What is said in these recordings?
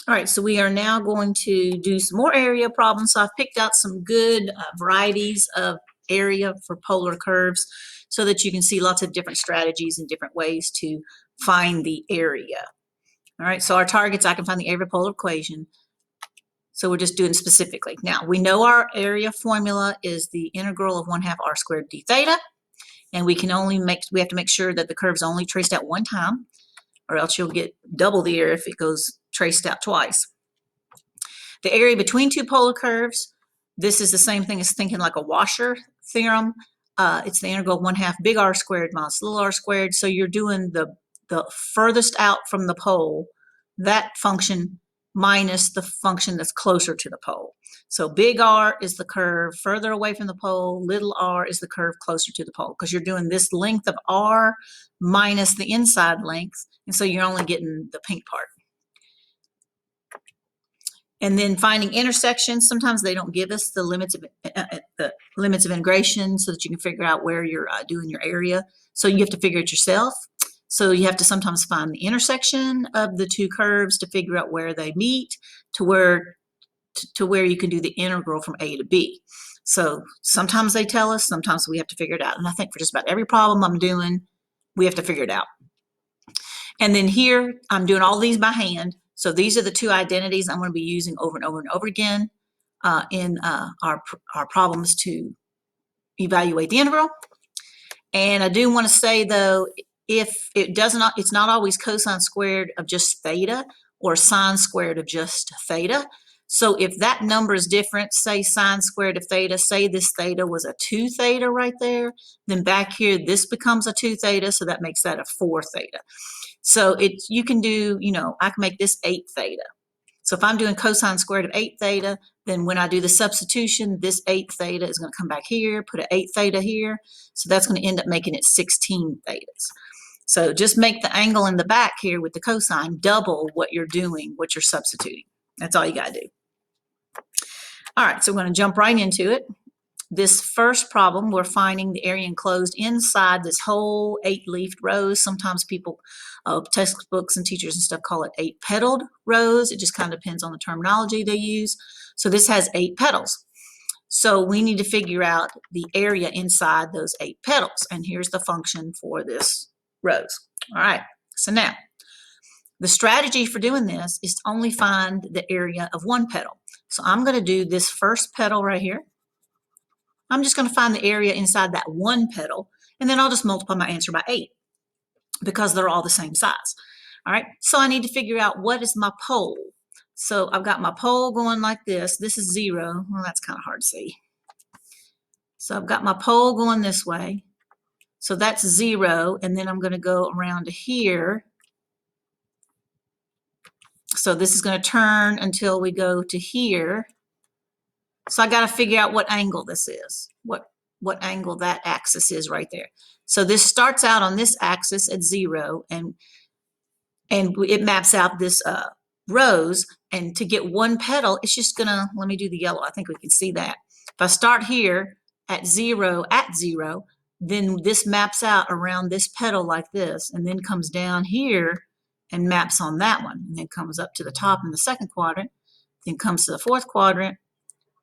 All right, so we are now going to do some more area problems. So I've picked out some good varieties of area for polar curves so that you can see lots of different strategies and different ways to find the area. All right, so our targets, I can find the area of polar equation. So we're just doing specifically. Now, we know our area formula is the integral of 1/2 r squared d theta, and we have to make sure that the curve's only traced out one time, or else you'll get double the area if it goes traced out twice. The area between two polar curves, this is the same thing as thinking like a washer theorem. It's the integral of 1/2 big R squared minus little r squared. So you're doing the furthest out from the pole, that function minus the function that's closer to the pole. So big R is the curve further away from the pole, little r is the curve closer to the pole, because you're doing this length of R minus the inside length, and so you're only getting the pink part. And then finding intersections, sometimes they don't give us the limits of integration so that you can figure out where you're doing your area. So you have to figure it yourself. So you have to sometimes find the intersection of the two curves to figure out where they meet to where you can do the integral from A to B. So sometimes they tell us, sometimes we have to figure it out. And I think for just about every problem I'm doing, we have to figure it out. And then here, I'm doing all these by hand. So these are the two identities I'm going to be using over and over and over again in our problems to evaluate the integral. And I do want to say, though, if it does not, it's not always cosine squared of just theta or sine squared of just theta. So if that number is different, say sine squared of theta, say this theta was a 2 theta right there, then back here this becomes a 2 theta, so that makes that a 4 theta. So you can do, I can make this 8 theta. So if I'm doing cosine squared of 8 theta, then when I do the substitution, this 8 theta is going to come back here, put an 8 theta here. So that's going to end up making it 16 thetas. So just make the angle in the back here with the cosine double what you're doing, what you're substituting. That's all you got to do. All right, so we're going to jump right into it. This first problem, we're finding the area enclosed inside this whole 8-leafed rose. Sometimes people, textbooks and teachers and stuff call it 8-petaled rose. It just kind of depends on the terminology they use. So this has 8 petals. So we need to figure out the area inside those 8 petals. And here's the function for this rose. All right, so now the strategy for doing this is to only find the area of one petal. So I'm going to do this first petal right here. I'm just going to find the area inside that one petal, and then I'll just multiply my answer by 8 because they're all the same size. All right, so I need to figure out what is my pole. So I've got my pole going like this. This is 0. Well, that's kind of hard to see. So I've got my pole going this way. So that's 0, and then I'm going to go around to here. So this is going to turn until we go to here. So I got to figure out what angle this is, what angle that axis is right there. So this starts out on this axis at 0, and it maps out this rose. And to get one petal, it's just gonna, let me do the yellow. I think we can see that. If I start here at 0, then this maps out around this petal like this, and then comes down here and maps on that one, and then comes up to the top in the second quadrant, then comes to the fourth quadrant,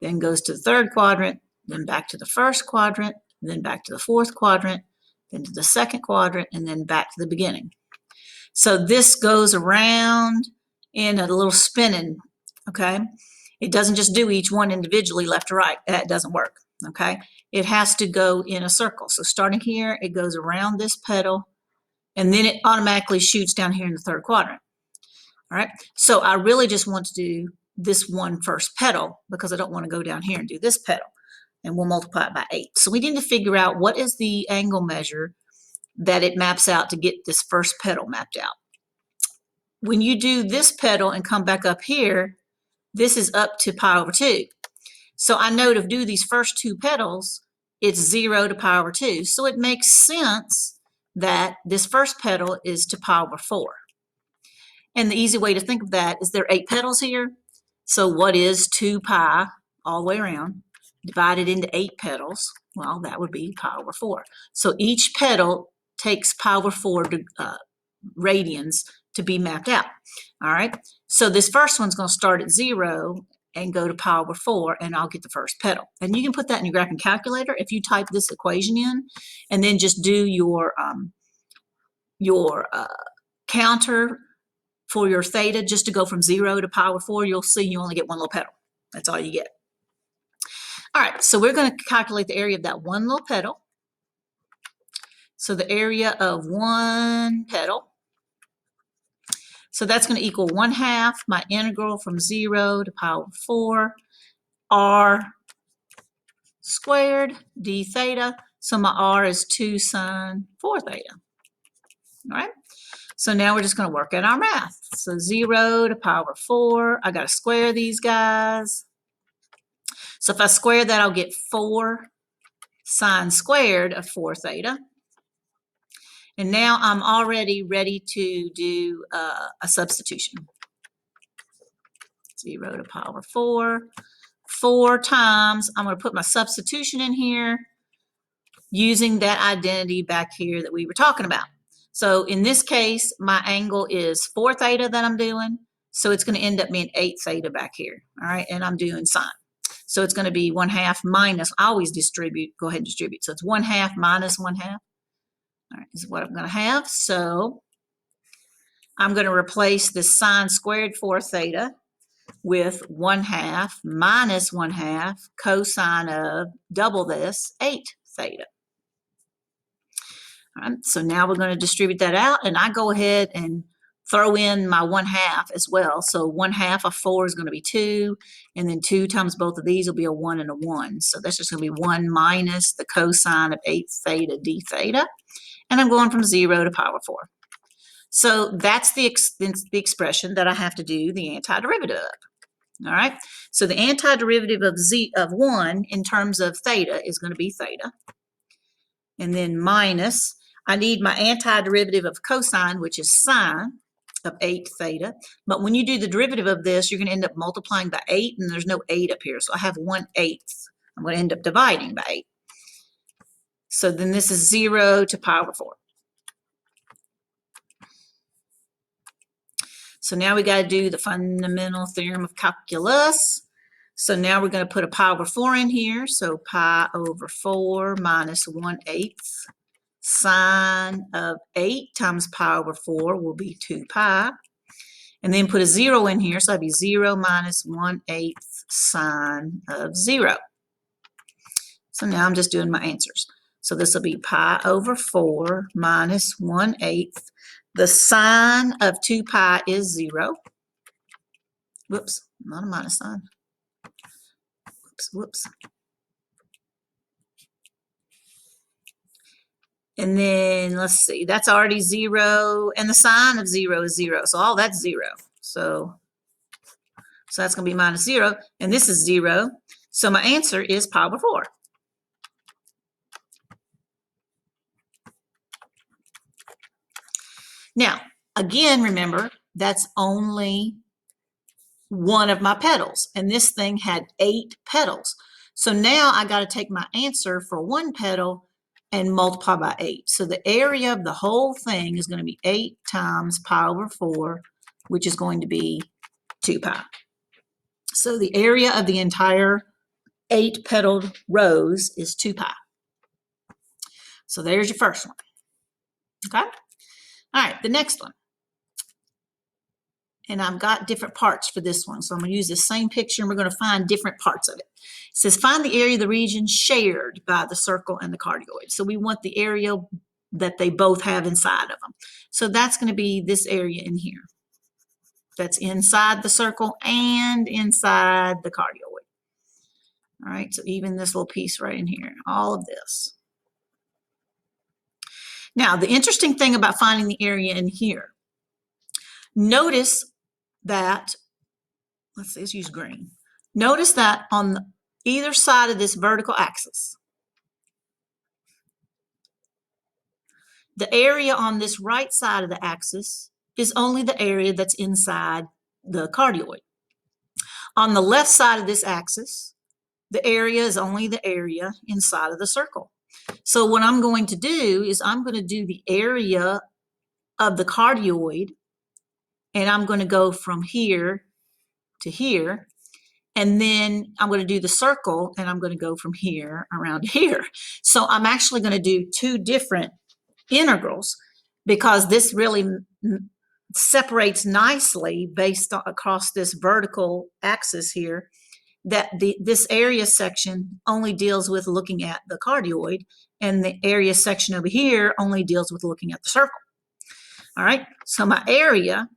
then goes to the third quadrant, then back to the first quadrant, then back to the fourth quadrant, then to the second quadrant, and then back to the beginning. So this goes around in a little spinning, okay? It doesn't just do each one individually left to right. That doesn't work, okay? It has to go in a circle. So starting here, it goes around this petal, and then it automatically shoots down here in the third quadrant. All right, so I really just want to do this one first petal because I don't want to go down here and do this petal, and we'll multiply it by 8. So we need to figure out what is the angle measure that it maps out to get this first petal mapped out. When you do this petal and come back up here, this is up to pi over 2. So I know to do these first 2 petals, it's 0 to pi over 2. So it makes sense that this first petal is to pi over 4. And the easy way to think of that is there are 8 petals here. So what is 2 pi all the way around divided into 8 petals? Well, that would be pi over 4. So each petal takes pi over 4 radians to be mapped out. All right, so this first one's going to start at 0 and go to pi over 4, and I'll get the first petal. And you can put that in your graphing calculator if you type this equation in, and then just do your counter for your theta just to go from 0 to pi over 4. You'll see you only get one little petal. That's all you get. All right, so we're going to calculate the area of that one little petal. So the area of one petal, so that's going to equal 1/2 my integral from 0 to pi over 4 r squared d theta. So my r is 2 sine 4 theta. All right, so now we're just going to work out our math. So 0 to pi over 4, I got to square these guys. So if I square that, I'll get 4 sine squared of 4 theta. And now I'm already ready to do a substitution. 0 to pi over 4. 4 times, I'm going to put my substitution in here using that identity back here that we were talking about. So in this case, my angle is 4 theta that I'm doing. So it's going to end up being 8 theta back here. All right, and I'm doing sine. So it's going to be 1/2 minus, I always distribute, go ahead and distribute. So it's 1/2 minus 1/2. All right, this is what I'm going to have. So I'm going to replace this sine squared 4 theta with 1/2 minus 1/2 cosine of double this 8 theta. All right, so now we're going to distribute that out, and I go ahead and throw in my 1/2 as well. So 1/2 of 4 is going to be 2, and then 2 times both of these will be a 1 and a 1. So that's just going to be 1 minus the cosine of 8 theta d theta. And I'm going from 0 to pi over 4. So that's the expression that I have to do the antiderivative of. All right, so the antiderivative of 1 in terms of theta is going to be theta. And then minus, I need my antiderivative of cosine, which is sine of 8 theta. But when you do the derivative of this, you're going to end up multiplying by 8, and there's no 8 up here. So I have 1/8. I'm going to end up dividing by 8. So then this is 0 to pi over 4. So now we got to do the fundamental theorem of calculus. So now we're going to put a pi over 4 in here. So pi over 4 minus 1/8 sine of 8 times pi over 4 will be 2 pi. And then put a 0 in here. So that'd be 0 minus 1/8 sine of 0. So now I'm just doing my answers. So this will be pi over 4 minus 1/8. The sine of 2 pi is 0. Whoops, not a minus sign. Whoops. And then let's see, that's already 0, and the sine of 0 is 0. So all that's 0. So that's going to be minus 0, and this is 0. So my answer is pi over 4. Now, again, remember, that's only one of my petals, and this thing had 8 petals. So now I got to take my answer for one petal and multiply by 8. So the area of the whole thing is going to be 8 times pi over 4, which is going to be 2 pi. So the area of the entire 8 petaled rose is 2 pi. So there's your first one. Okay? All right, the next one. And I've got different parts for this one. So I'm going to use the same picture, and we're going to find different parts of it. It says, find the area of the region shared by the circle and the cardioid. So we want the area that they both have inside of them. So that's going to be this area in here. That's inside the circle and inside the cardioid. All right, so even this little piece right in here, all of this. Now, the interesting thing about finding the area in here, notice that, let's use green. Notice that on either side of this vertical axis, the area on this right side of the axis is only the area that's inside the cardioid. On the left side of this axis, the area is only the area inside of the circle. So what I'm going to do is I'm going to do the area of the cardioid and I'm going to go from here to here. And then I'm going to do the circle, and I'm going to go from here around here. So I'm actually going to do two different integrals because this really separates nicely based on across this vertical axis here, that this area section only deals with looking at the cardioid, and the area section over here only deals with looking at the circle. All right, so my area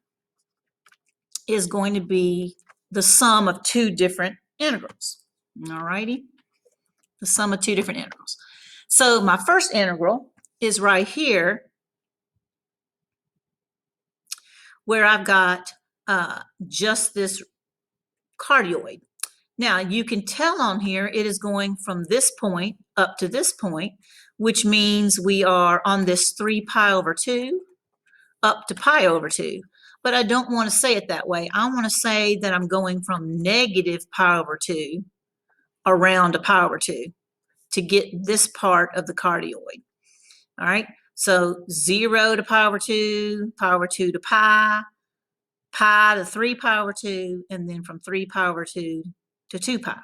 is going to be the sum of two different integrals. All righty, the sum of two different integrals. So my first integral is right here, where I've got just this cardioid. Now you can tell on here it is going from this point up to this point, which means we are on this 3 pi over 2 up to pi over 2. But I don't want to say it that way. I want to say that I'm going from negative pi over 2 around to pi over 2 to get this part of the cardioid. All right, so 0 to pi over 2 to pi, pi to 3 pi over 2, and then from 3 pi over 2 to 2 pi.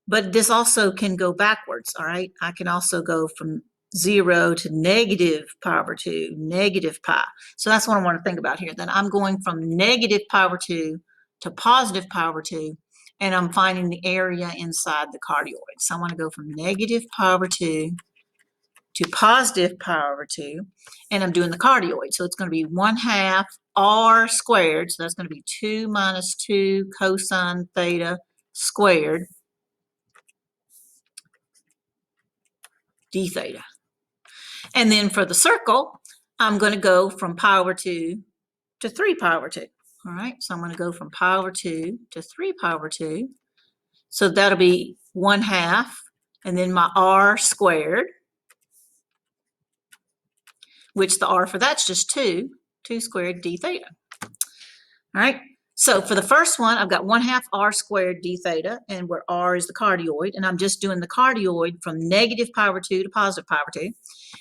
But this also can go backwards, all right? I can also go from 0 to negative pi over 2, negative pi. So that's what I want to think about here. Then I'm going from negative pi over 2 to positive pi over 2, and I'm finding the area inside the cardioid. So I want to go from negative pi over 2 to positive pi over 2, and I'm doing the cardioid. So it's going to be 1/2 r squared, so that's going to be 2 minus 2 cosine theta squared d theta. And then for the circle, I'm going to go from pi over 2 to 3 pi over 2. All right, so I'm going to go from pi over 2 to 3 pi over 2. So that'll be 1/2, and then my r squared, which the r for that's just 2 squared d theta. All right, so for the first one, I've got 1/2 r squared d theta, and where r is the cardioid, and I'm just doing the cardioid from negative pi over 2 to positive pi over 2.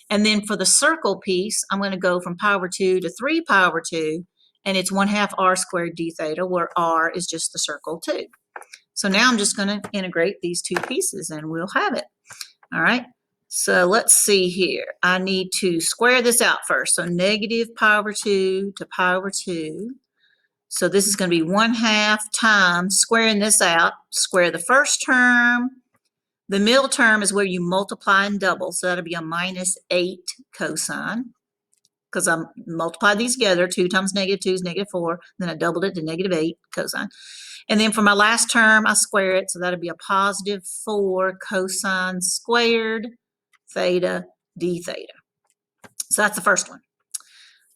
And then for the circle piece, I'm going to go from pi over 2 to 3 pi over 2, and it's 1/2 r squared d theta, where r is just the circle 2. So now I'm just going to integrate these two pieces, and we'll have it. All right, so let's see here. I need to square this out first. So negative pi over 2 to pi over 2. So this is going to be 1/2 times squaring this out. Square the first term. The middle term is where you multiply and double. So that'll be a -8 cosine, because I multiplied these together. 2 times -2 is -4. Then I doubled it to -8 cosine. And then for my last term, I square it. So that'll be a +4 cosine squared theta d theta. So that's the first one.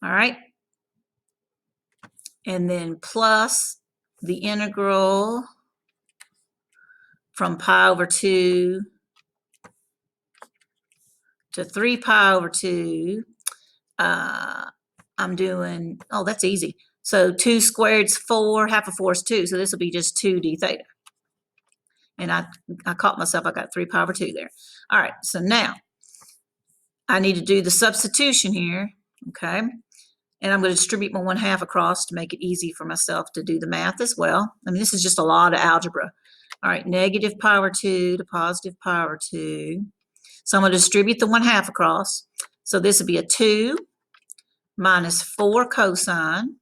All right. And then plus the integral from pi over 2 to 3 pi over 2. I'm doing, oh, that's easy. So 2 squared is 4, 1/2 of 4 is 2. So this will be just 2 d theta. And I caught myself, I got 3 pi over 2 there. All right, so now I need to do the substitution here, okay? And I'm going to distribute my 1/2 across to make it easy for myself to do the math as well. I mean, this is just a lot of algebra. All right, negative pi over 2 to positive pi over 2. So I'm going to distribute the 1/2 across. So this would be a 2 minus 4 cosine.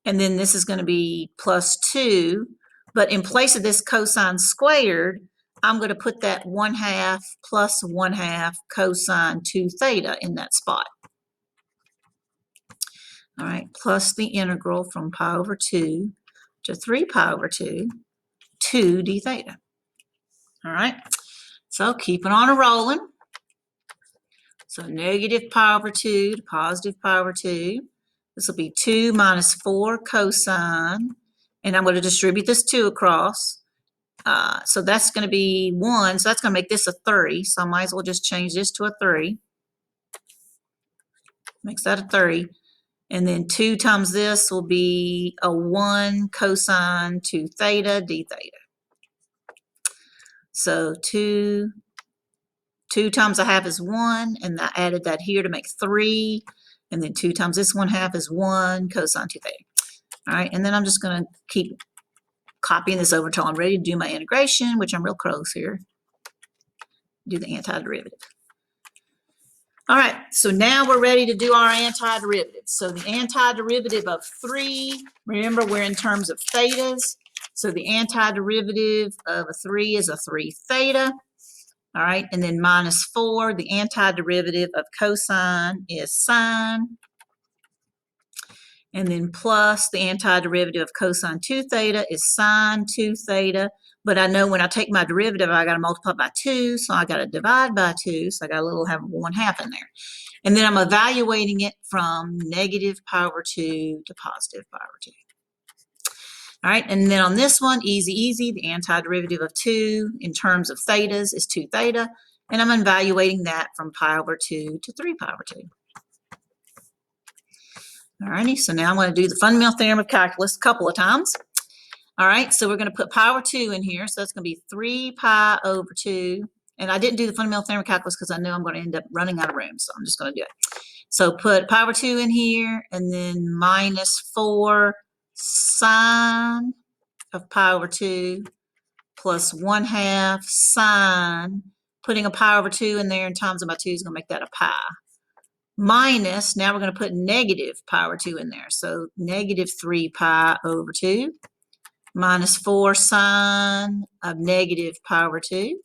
And then this is going to be plus 2. But in place of this cosine squared, I'm going to put that 1/2 plus 1/2 cosine 2 theta in that spot. All right, plus the integral from pi over 2 to 3 pi over 2 d theta. All right, so keeping on a rolling. So negative pi over 2 to positive pi over 2. This will be 2 minus 4 cosine, and I'm going to distribute this 2 across. So that's going to be 1, so that's going to make this a 3. So I might as well just change this to a 3. Makes that a 3. And then 2 times this will be a 1 cosine 2 theta d theta. So 2 times 1/2 is 1, and I added that here to make 3. And then 2 times this 1/2 is 1 cosine 2 theta. All right, and then I'm just going to keep copying this over until I'm ready to do my integration, which I'm real close here. Do the antiderivative. All right, so now we're ready to do our antiderivative. So the antiderivative of 3, remember we're in terms of thetas. So the antiderivative of a 3 is a 3 theta. All right, and then minus 4, the antiderivative of cosine is sine. And then plus the antiderivative of cosine 2 theta is sine 2 theta. But I know when I take my derivative, I got to multiply by 2, so I got to divide by 2, so I got a little have 1/2 in there. And then I'm evaluating it from negative pi over 2 to positive pi over 2. All right, and then on this one, easy, the antiderivative of 2 in terms of thetas is 2 theta, and I'm evaluating that from pi over 2 to 3 pi over 2. All righty, so now I'm going to do the fundamental theorem of calculus a couple of times. All right, so we're going to put pi over 2 in here, so that's going to be 3 pi over 2. And I didn't do the fundamental theorem of calculus because I know I'm going to end up running out of room, so I'm just going to do it. So put pi over 2 in here, and then minus 4 sine of pi over 2 plus 1/2 sine. Putting a pi over 2 in there and times it by 2 is going to make that a pi. Minus, now we're going to put negative pi over 2 in there. So negative 3 pi over 2 minus 4 sine of negative pi over 2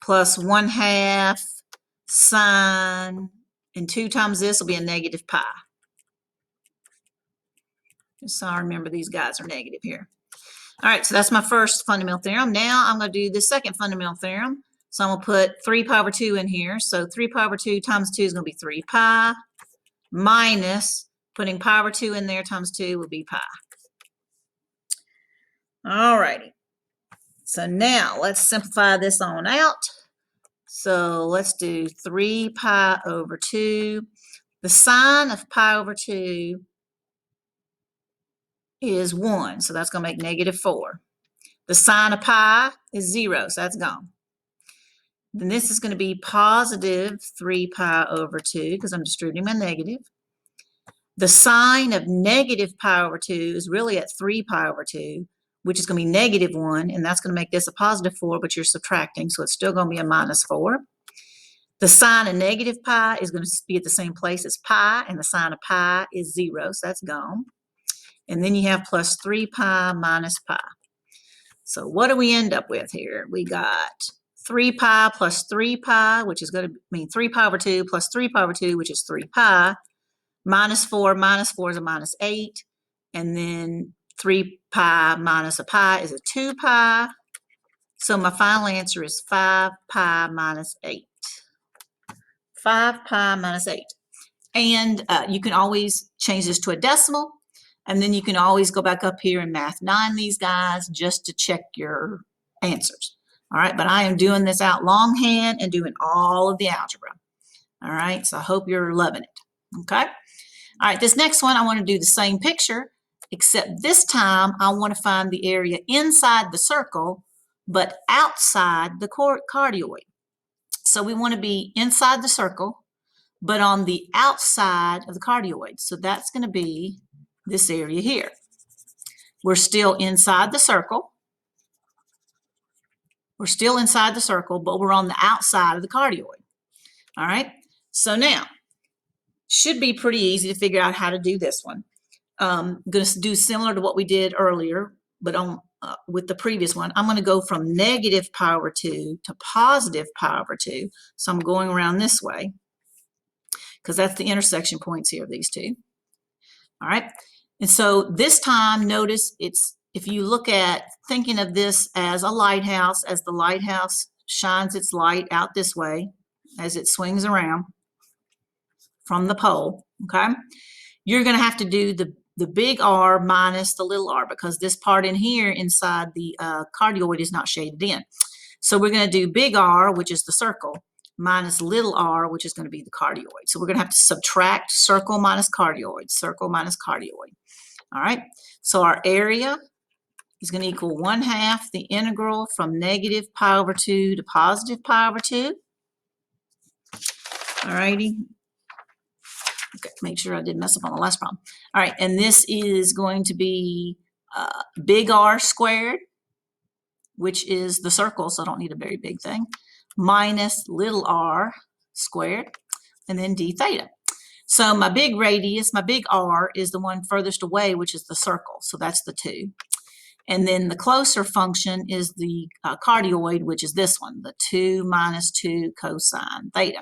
plus 1/2 sine, and 2 times this will be a negative pi. Just so I remember these guys are negative here. All right, so that's my first fundamental theorem. Now I'm going to do the second fundamental theorem. So I'm going to put 3 pi over 2 in here. So 3 pi over 2 times 2 is going to be 3 pi minus, putting pi over 2 in there times 2 will be pi. All righty. So now let's simplify this on out. So let's do 3 pi over 2. The sine of pi over 2 is 1, so that's going to make negative 4. The sine of pi is 0, so that's gone. Then this is going to be positive 3 pi over 2 because I'm distributing my negative. The sine of negative pi over 2 is really at 3 pi over 2, which is going to be negative 1, and that's going to make this a positive 4, but you're subtracting, so it's still going to be a minus 4. The sine of negative pi is going to be at the same place as pi, and the sine of pi is 0, so that's gone. And then you have plus 3 pi minus pi. So what do we end up with here? We got 3 pi plus 3 pi, which is going to mean 3 pi over 2 plus 3 pi over 2, which is 3 pi, minus 4 is a minus 8, and then 3 pi minus a pi is a 2 pi. So my final answer is 5 pi minus 8. 5 pi minus 8. And you can always change this to a decimal, and then you can always go back up here and math 9 these guys just to check your answers. All right, but I am doing this out longhand and doing all of the algebra. All right, so I hope you're loving it. Okay. All right, this next one, I want to do the same picture, except this time I want to find the area inside the circle, but outside the cardioid. So we want to be inside the circle, but on the outside of the cardioid. So that's going to be this area here. We're still inside the circle. We're still inside the circle, but we're on the outside of the cardioid. All right, so now, should be pretty easy to figure out how to do this one. I'm going to do similar to what we did earlier, but on with the previous one, I'm going to go from negative pi over 2 to positive pi over 2. So I'm going around this way because that's the intersection points here of these two. All right, and so this time, notice it's, if you look at thinking of this as a lighthouse, as the lighthouse shines its light out this way as it swings around from the pole, okay, you're going to have to do the big R minus the little r because this part in here inside the cardioid is not shaded in. So we're going to do big R, which is the circle, minus little r, which is going to be the cardioid. So we're going to have to subtract circle minus cardioid, circle minus cardioid. All right, so our area is going to equal 1/2 the integral from negative pi over 2 to positive pi over 2. All righty. Okay, make sure I didn't mess up on the last problem. All right, and this is going to be big R squared, which is the circle, so I don't need a very big thing, minus little r squared, and then d theta. So my big radius, my big R, is the one furthest away, which is the circle, so that's the 2. And then the closer function is the cardioid, which is this one, the 2 minus 2 cosine theta.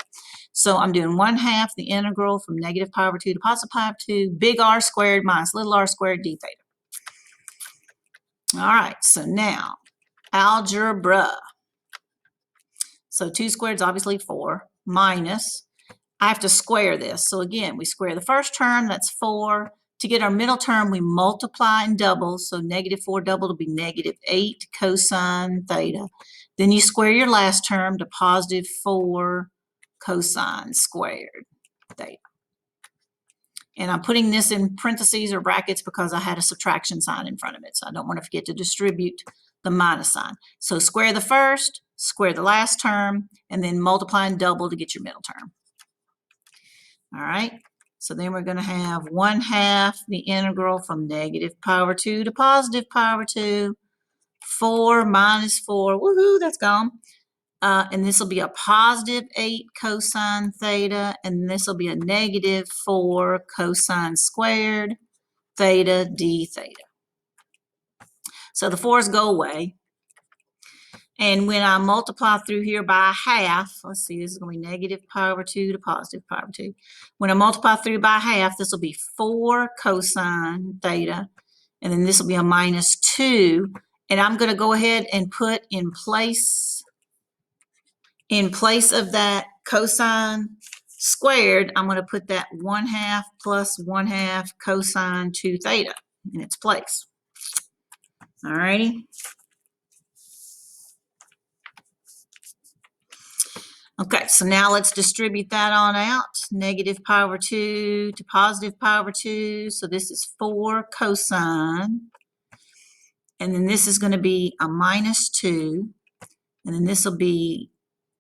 So I'm doing 1/2 the integral from negative pi over 2 to positive pi over 2, big R squared minus little r squared d theta. All right, so now algebra. So 2 squared is obviously 4, minus, I have to square this. So again, we square the first term, that's 4. To get our middle term, we multiply and double. So -4 doubled will be -8 cosine theta. Then you square your last term to +4 cosine squared theta. And I'm putting this in parentheses or brackets because I had a subtraction sign in front of it. So I don't want to forget to distribute the minus sign. So square the first, square the last term, and then multiply and double to get your middle term. All right. So then we're going to have 1/2 the integral from negative pi over 2 to positive pi over 2. 4 minus 4, woohoo, that's gone. And this will be a +8 cosine theta, and this will be a -4 cosine squared theta d theta. So the 4's go away. And when I multiply through here by 1/2, let's see, this is going to be negative pi over 2 to positive pi over 2. When I multiply through by 1/2, this will be 4 cosine theta, and then this will be a -2. And I'm going to go ahead and put in place of that cosine squared, I'm going to put that 1/2 plus 1/2 cosine 2 theta in its place. All righty. Okay, so now let's distribute that on out. Negative pi over 2 to positive pi over 2. So this is 4 cosine. And then this is going to be a -2. And then this will be,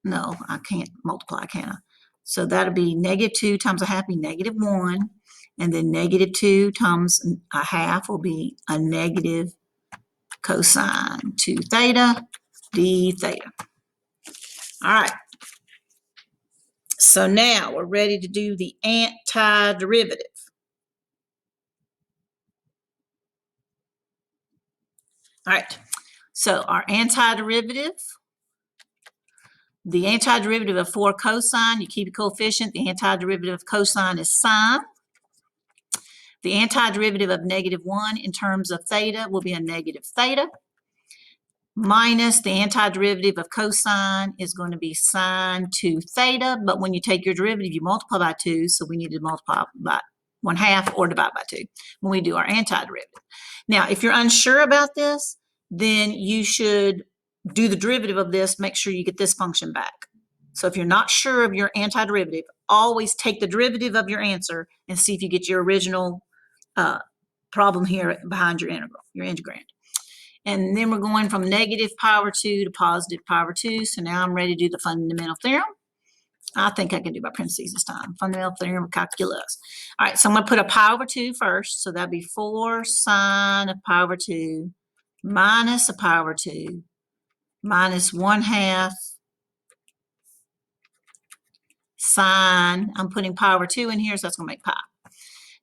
no, I can't multiply, can I? So that'll be -2 times 1/2 be -1. And then -2 times 1/2 will be a negative cosine 2 theta d theta. All right. So now we're ready to do the antiderivative. All right, so our antiderivative, the antiderivative of 4 cosine, you keep a coefficient. The antiderivative of cosine is sine. The antiderivative of -1 in terms of theta will be a negative theta. Minus the antiderivative of cosine is going to be sine 2 theta, but when you take your derivative, you multiply by 2, so we need to multiply by 1/2 or divide by 2 when we do our antiderivative. Now, if you're unsure about this, then you should do the derivative of this, make sure you get this function back. So if you're not sure of your antiderivative, always take the derivative of your answer and see if you get your original problem here behind your integral, your integrand. And then we're going from negative pi over 2 to positive pi over 2. So now I'm ready to do the fundamental theorem. I think I can do by parentheses this time. Fundamental theorem of calculus. All right, so I'm going to put a pi over 2 first. So that'd be 4 sine of pi over 2 minus a pi over 2 minus 1/2 sine. I'm putting pi over 2 in here, so that's going to make pi.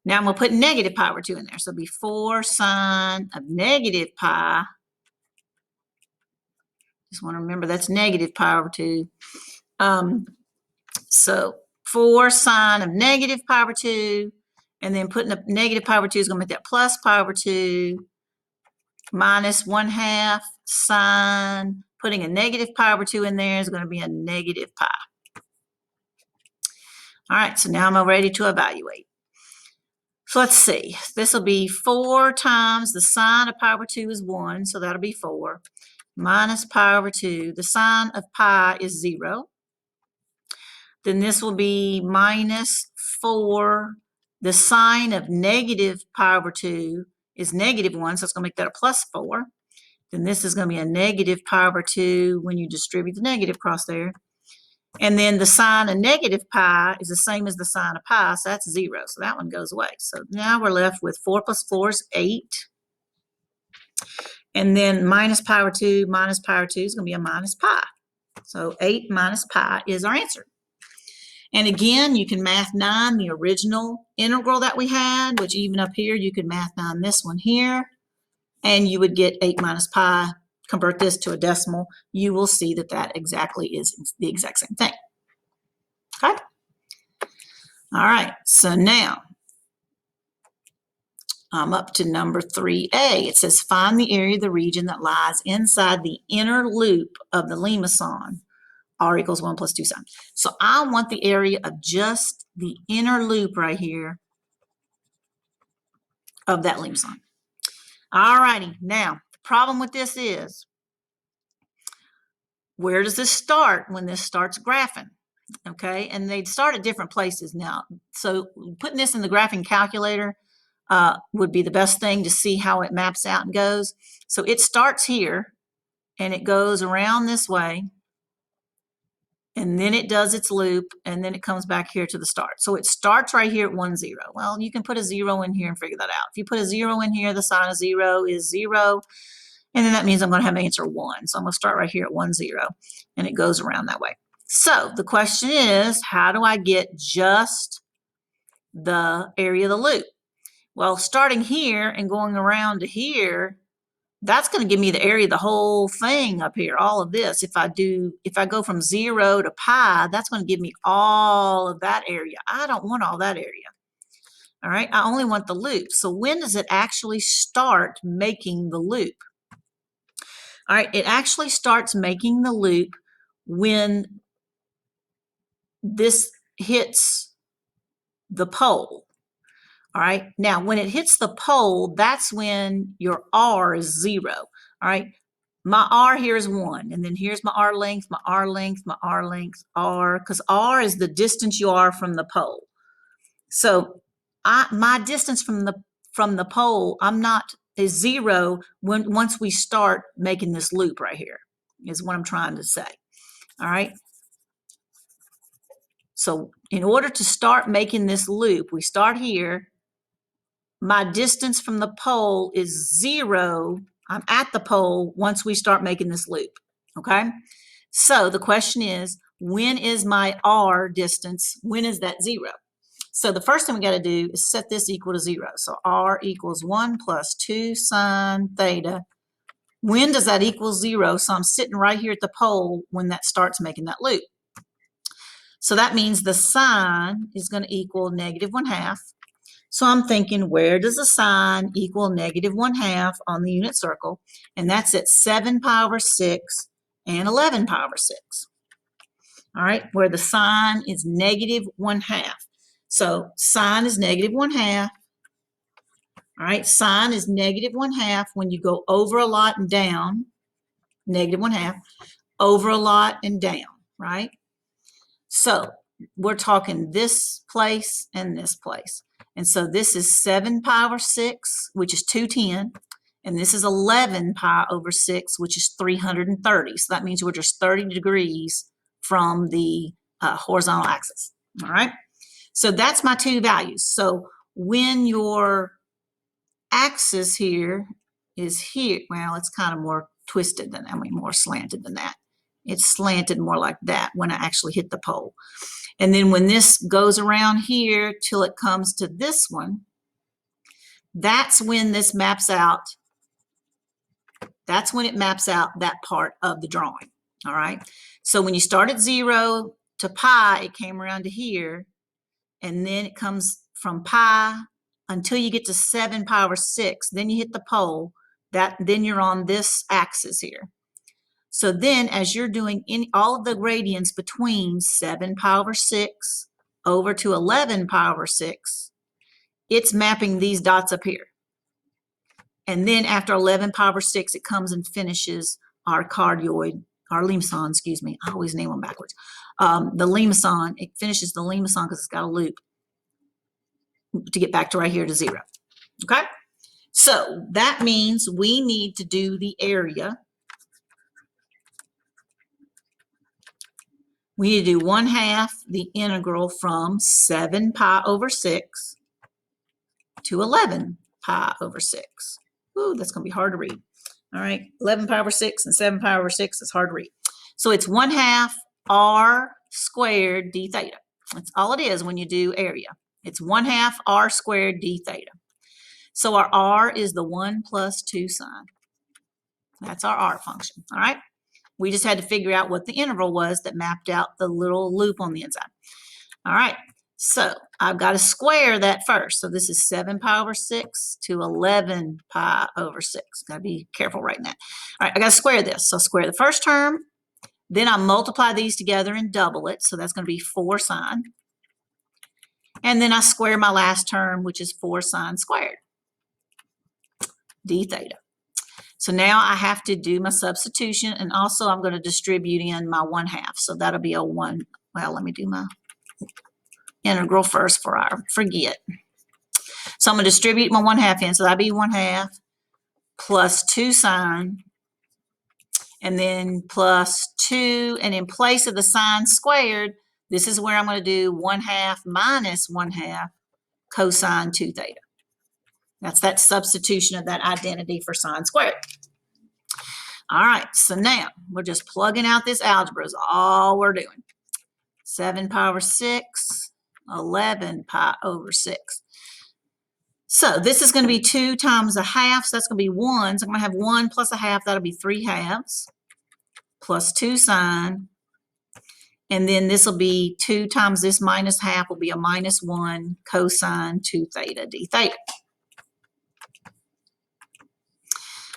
Now I'm going to put negative pi over 2 in there. So it'll be 4 sine of negative pi. Just want to remember that's negative pi over 2. So 4 sine of negative pi over 2. And then putting a negative pi over 2 is going to make that plus pi over 2 minus 1/2 sine. Putting a negative pi over 2 in there is going to be a negative pi. All right, so now I'm ready to evaluate. So let's see. This will be 4 times the sine of pi over 2 is 1, so that'll be 4, minus pi over 2. The sine of pi is 0. Then this will be minus 4. The sine of negative pi over 2 is -1, so it's going to make that a plus 4. Then this is going to be a negative pi over 2 when you distribute the negative across there. And then the sine of negative pi is the same as the sine of pi, so that's 0. So that one goes away. So now we're left with 4 plus 4 is 8. And then minus pi over 2 is going to be a minus pi. So 8 minus pi is our answer. And again, you can math 9 the original integral that we had, which even up here, you could math 9 this one here, and you would get 8 minus pi. Convert this to a decimal, you will see that that exactly is the exact same thing. Okay? All right, so now I'm up to number 3A. It says find the area of the region that lies inside the inner loop of the limacon, r equals 1 plus 2 sine. So I want the area of just the inner loop right here of that limacon. All righty, now the problem with this is, where does this start when this starts graphing? Okay, and they'd start at different places now. So putting this in the graphing calculator would be the best thing to see how it maps out and goes. So it starts here and it goes around this way, and then it does its loop, and then it comes back here to the start. So it starts right here at 1, 0. Well, you can put a 0 in here and figure that out. If you put a 0 in here, the sine of 0 is 0. And then that means I'm going to have an answer 1. So I'm going to start right here at 1, 0. And it goes around that way. So the question is, how do I get just the area of the loop? Well, starting here and going around to here, that's going to give me the area of the whole thing up here, all of this. If I go from 0 to pi, that's going to give me all of that area. I don't want all that area. All right, I only want the loop. So when does it actually start making the loop? All right, it actually starts making the loop when this hits the pole. All right, now when it hits the pole, that's when your r is 0. All right, my r here is 1, and then here's my r length, my r length, my r length, r, because r is the distance you are from the pole. So my distance from the pole, is 0 once we start making this loop right here, is what I'm trying to say. All right. So in order to start making this loop, we start here. My distance from the pole is 0. I'm at the pole once we start making this loop. Okay. So the question is, when is my r distance? When is that 0? So the first thing we got to do is set this equal to 0. So r equals 1 plus 2 sine theta. When does that equal 0? So I'm sitting right here at the pole when that starts making that loop. So that means the sine is going to equal negative 1/2. So I'm thinking, where does the sine equal negative 1/2 on the unit circle? And that's at 7 pi over 6 and 11 pi over 6. All right, where the sine is negative 1/2. So sine is negative 1/2. All right, sine is negative 1/2 when you go over a lot and down, negative 1/2, over a lot and down, right? So we're talking this place and this place. And so this is 7 pi over 6, which is 210. And this is 11 pi over 6, which is 330. So that means we're just 30 degrees from the horizontal axis. All right. So that's my two values. So when your axis here is here, well, it's kind of more twisted than that, more slanted than that. It's slanted more like that when I actually hit the pole. And then when this goes around here till it comes to this one, that's when this maps out. That's when it maps out that part of the drawing. All right. So when you start at 0 to pi, it came around to here. And then it comes from pi until you get to 7 pi over 6. Then you hit the pole. Then you're on this axis here. So then as you're doing all of the gradients between 7 pi over 6 over to 11 pi over 6, it's mapping these dots up here. And then after 11 pi over 6, it comes and finishes our cardioid, our limacon, excuse me. I always name them backwards. The limacon, it finishes the limacon because it's got a loop to get back to right here to 0. Okay? So that means we need to do the area we need to do 1/2 the integral from 7 pi over 6 to 11 pi over 6. Ooh, that's going to be hard to read. All right, 11 pi over 6 and 7 pi over 6 is hard to read. So it's 1/2 r squared d theta. That's all it is when you do area. It's 1/2 r squared d theta. So our r is the 1 plus 2 sine. That's our r function, all right? We just had to figure out what the interval was that mapped out the little loop on the inside. All right, so I've got to square that first. So this is 7 pi over 6 to 11 pi over 6. Got to be careful writing that. All right, I got to square this. So square the first term, then I multiply these together and double it. So that's going to be 4 sine. And then I square my last term, which is 4 sine squared, d theta. So now I have to do my substitution, and also I'm going to distribute in my 1/2. So that'll be a 1. Well, let me do my integral first before I forget. So I'm going to distribute my 1/2 in. So that'll be 1/2 plus 2 sine, and then plus 2. And in place of the sine squared, this is where I'm going to do 1/2 minus 1/2 cosine 2 theta. That's that substitution of that identity for sine squared. All right, so now we're just plugging out this algebra is all we're doing. 7 pi over 6, 11 pi over 6. So this is going to be 2 times 1/2, so that's going to be 1. So I'm going to have 1 plus 1/2, that'll be 3/2, plus 2 sine. And then this will be 2 times this minus half will be a minus 1 cosine 2 theta d theta.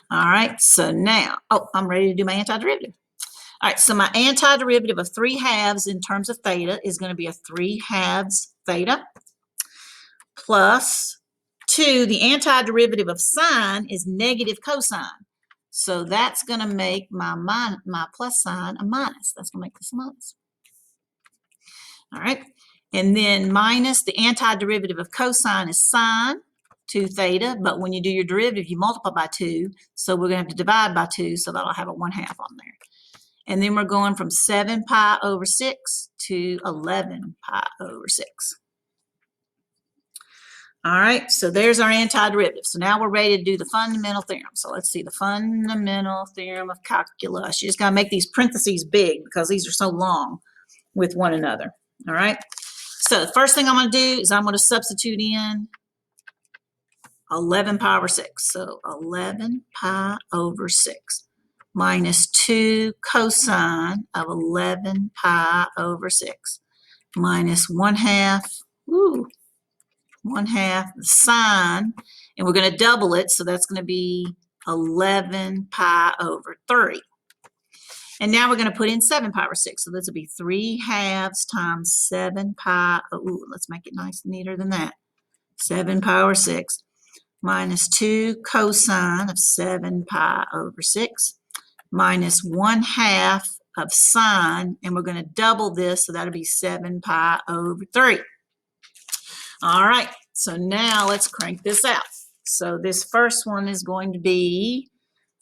All right, so now, I'm ready to do my antiderivative. All right, so my antiderivative of 3/2 in terms of theta is going to be a 3/2 theta plus 2. The antiderivative of sine is negative cosine. So that's going to make my plus sign a minus. That's going to make this a minus. All right, and then minus the antiderivative of cosine is sine 2 theta, but when you do your derivative, you multiply by 2, so we're going to have to divide by 2, so that'll have a 1/2 on there. And then we're going from 7 pi over 6 to 11 pi over 6. All right, so there's our antiderivative. So now we're ready to do the fundamental theorem. So let's see, the fundamental theorem of calculus. You just got to make these parentheses big because these are so long with one another. All right, so the first thing I'm going to do is I'm going to substitute in 11 pi over 6. So 11 pi over 6 minus 2 cosine of 11 pi over 6 minus 1/2, 1/2 the sine, and we're going to double it, so that's going to be 11 pi over 3. And now we're going to put in 7 pi over 6, so this will be 3/2 times 7 pi, let's make it nice and neater than that, 7 pi over 6 minus 2 cosine of 7 pi over 6 minus 1/2 of sine, and we're going to double this, so that'll be 7 pi over 3. All right, so now let's crank this out. So this first one is going to be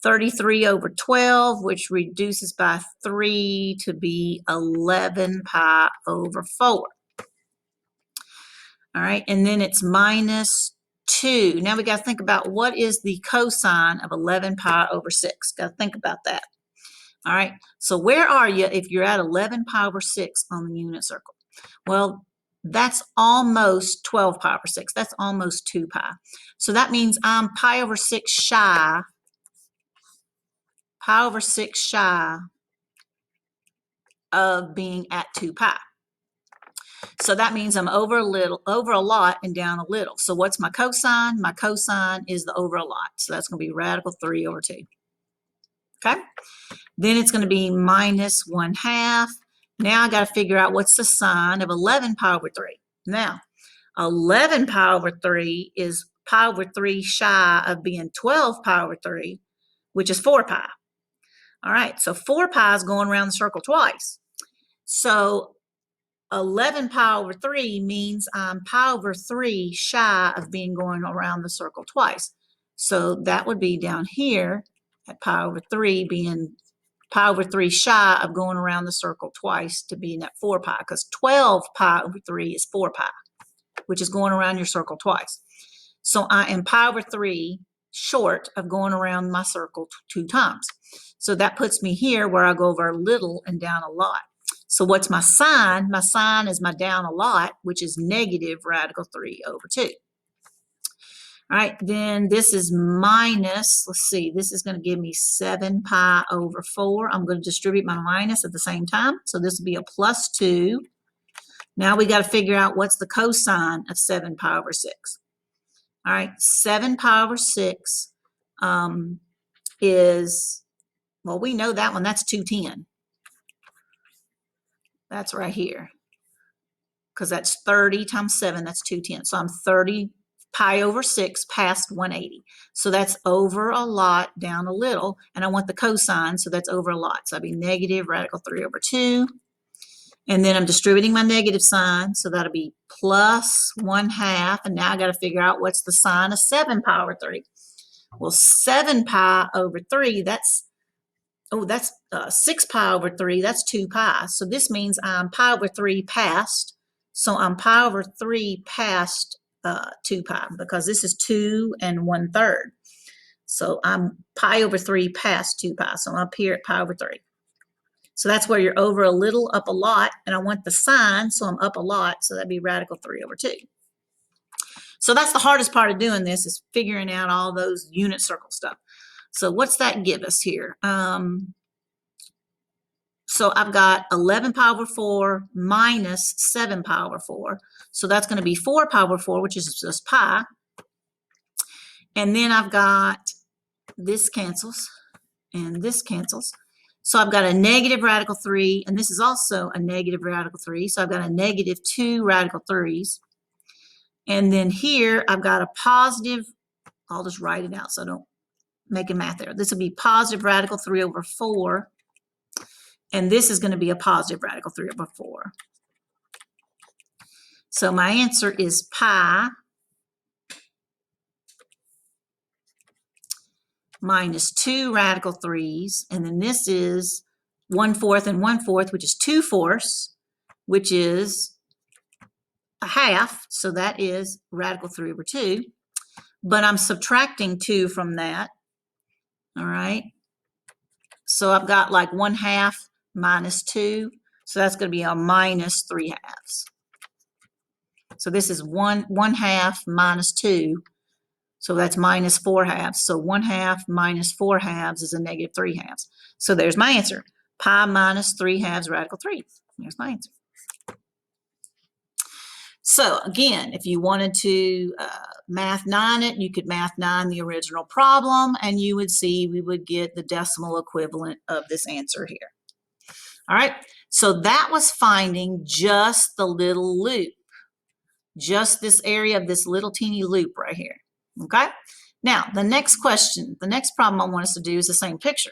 33 over 12, which reduces by 3 to be 11 pi over 4. All right, and then it's minus 2. Now we got to think about what is the cosine of 11 pi over 6. Got to think about that. All right, so where are you if you're at 11 pi over 6 on the unit circle? Well, that's almost 12 pi over 6. That's almost 2 pi. So that means I'm pi over 6 shy of being at 2 pi. So that means I'm over a lot and down a little. So what's my cosine? My cosine is the over a lot. So that's going to be radical 3 over 2. Okay? Then it's going to be minus 1/2. Now I got to figure out what's the sine of 11 pi over 3. Now, 11 pi over 3 is pi over 3 shy of being 12 pi over 3, which is 4 pi. All right, so 4 pi is going around the circle twice. So 11 pi over 3 means I'm pi over 3 shy of being going around the circle twice. So that would be down here at pi over 3 being pi over 3 shy of going around the circle twice to be in that 4 pi, because 12 pi over 3 is 4 pi, which is going around your circle twice. So I am pi over 3 short of going around my circle 2 times. So that puts me here where I go over a little and down a lot. So what's my sign? My sign is my down a lot, which is negative radical 3 over 2. All right, then this is minus, let's see, this is going to give me 7 pi over 4. I'm going to distribute my minus at the same time. So this will be a plus 2. Now we got to figure out what's the cosine of 7 pi over 6. All right, 7 pi over 6 is, well, we know that one, that's 210. That's right here, because that's 30 times 7, that's 210. So I'm 30 pi over 6 past 180. So that's over a lot, down a little, and I want the cosine, so that's over a lot. So I'll be negative radical 3 over 2. And then I'm distributing my negative sign, so that'll be plus 1/2. And now I got to figure out what's the sign of 7 pi over 3. Well, 7 pi over 3, that's 6 pi over 3, that's 2 pi. So this means I'm pi over 3 past. So I'm pi over 3 past 2 pi, because this is 2 1/3. So I'm pi over 3 past 2 pi. So I'm up here at pi over 3. So that's where you're over a little, up a lot, and I want the sign, so I'm up a lot, so that'd be radical 3 over 2. So that's the hardest part of doing this, is figuring out all those unit circle stuff. So what's that give us here? So I've got 11 pi over 4 minus 7 pi over 4. So that's going to be 4 pi over 4, which is just pi. And then I've got this cancels, and this cancels. So I've got a negative radical 3, and this is also a negative radical 3. So I've got a negative 2 radical 3s. And then here I've got a positive, I'll just write it out so I don't make a math error. This will be positive radical 3 over 4. And this is going to be a positive radical 3 over 4. So my answer is pi minus 2 radical 3s, and then this is 1/4 and 1/4, which is 2/4, which is a half, so that is radical 3 over 2. But I'm subtracting 2 from that, all right? So I've got like 1/2 minus 2, so that's going to be a minus 3/2. So this is 1/2 minus 2. So that's minus 4/2. So 1/2 minus 4/2 is a negative 3/2. So there's my answer. Pi minus 3/2 radical 3. There's my answer. So again, if you wanted to math 9 it, you could math 9 the original problem, and you would see we would get the decimal equivalent of this answer here. All right, so that was finding just the little loop, just this area of this little teeny loop right here. Okay, now the next question, the next problem I want us to do is the same picture.